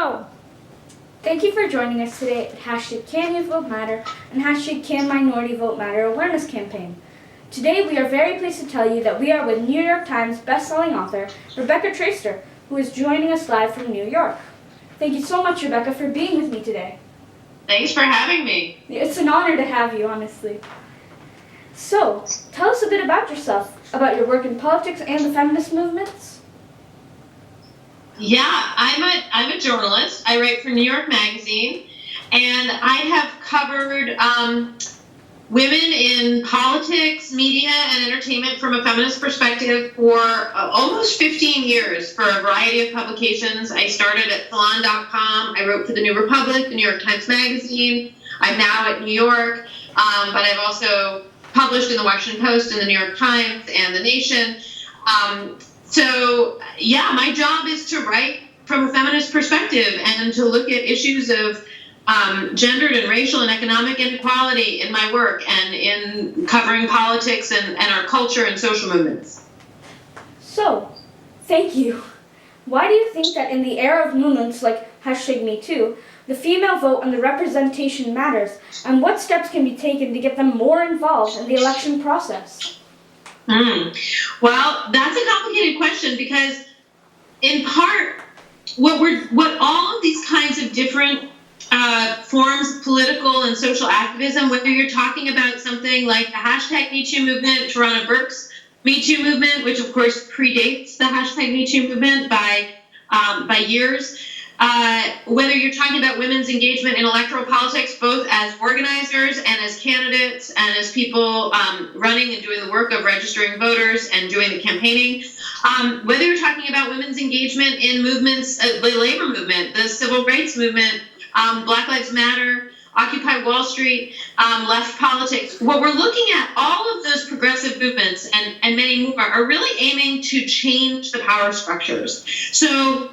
Hello! Thank you for joining us today at Can Youth Vote Matter and Can Minority Vote Matter awareness campaign. Today we are very pleased to tell you that we are with New York Times bestselling author Rebecca Traister, who is joining us live from New York. Thank you so much, Rebecca, for being with me today. Thanks for having me. It's an honor to have you, honestly. So, tell us a bit about yourself, about your work in politics and the feminist movements. Yeah, I'm a journalist. I write for New York Magazine, and I have covered women in politics, media, and entertainment from a feminist perspective for almost 15 years for a variety of publications. I started at Salon.com. I wrote for the New Republic, the New York Times Magazine. I'm now at New York, but I've also published in the Washington Post and the New York Times and The Nation. So, yeah, my job is to write from a feminist perspective and to look at issues of gendered and racial and economic inequality in my work and in covering politics and our culture and social movements. So, thank you. Why do you think that in the era of movements like #MeToo, the female vote and the representation matters, and what steps can be taken to get them more involved in the election process? Well, that's a complicated question because, in part, what all of these kinds of different forms of political and social activism, whether you're talking about something like the #MeToo movement, Tarana Burke's Me Too movement, which of course predates the #MeToo movement by years. Whether you're talking about women's engagement in electoral politics, both as organizers and as candidates and as people running and doing the work of registering voters and doing the campaigning, whether you're talking about women's engagement in movements, the labor movement, the civil rights movement, Black Lives Matter, Occupy Wall Street, left politics, what we're looking at, all of those progressive movements and many more are really aiming to change the power structures. So,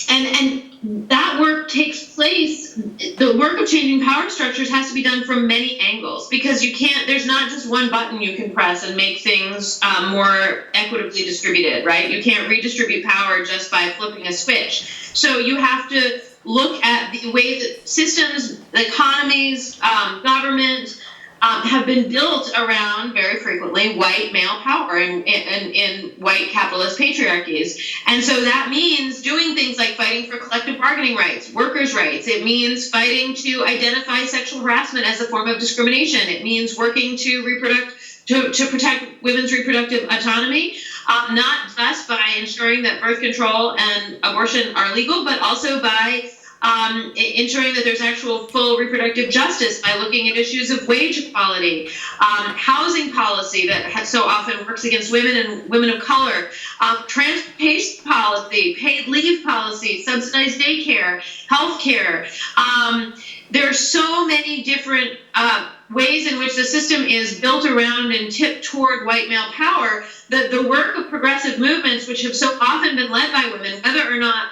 and that work takes place, the work of changing power structures has to be done from many angles because there's not just one button you can press and make things more equitably distributed, right? You can't redistribute power just by flipping a switch. So you have to look at the way that systems, economies, government have been built around, very frequently, white male power in white capitalist patriarchies. And so that means doing things like fighting for collective bargaining rights, workers' rights. It means fighting to identify sexual harassment as a form of discrimination. It means working to protect women's reproductive autonomy, not just by ensuring that birth control and abortion are legal, but also by ensuring that there's actual full reproductive justice by looking at issues of wage equality, housing policy that so often works against women and women of color, transportation policy, paid leave policy, subsidized daycare, healthcare. There are so many different ways in which the system is built around and tipped toward white male power that the work of progressive movements, which have so often been led by women, whether or not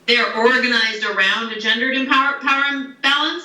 they're organized around a gendered power imbalance.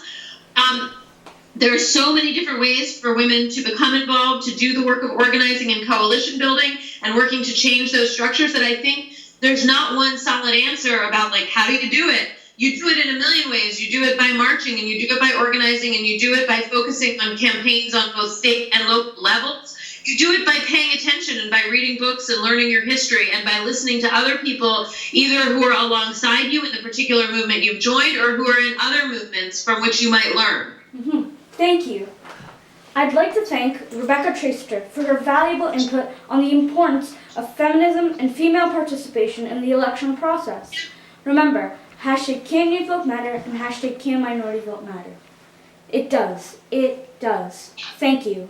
There are so many different ways for women to become involved, to do the work of organizing and coalition building and working to change those structures that I think there's not one solid answer about, like, how do you do it? You do it in a million ways. You do it by marching, and you do it by organizing, and you do it by focusing on campaigns on both state and local levels. You do it by paying attention and by reading books and learning your history and by listening to other people, either who are alongside you in the particular movement you've joined or who are in other movements from which you might learn. Mm-hmm. Thank you. I'd like to thank Rebecca Traister for her valuable input on the importance of feminism and female participation in the election process. Remember, Can Youth Vote Matter and Can Minority Vote Matter. It does. It does. Thank you.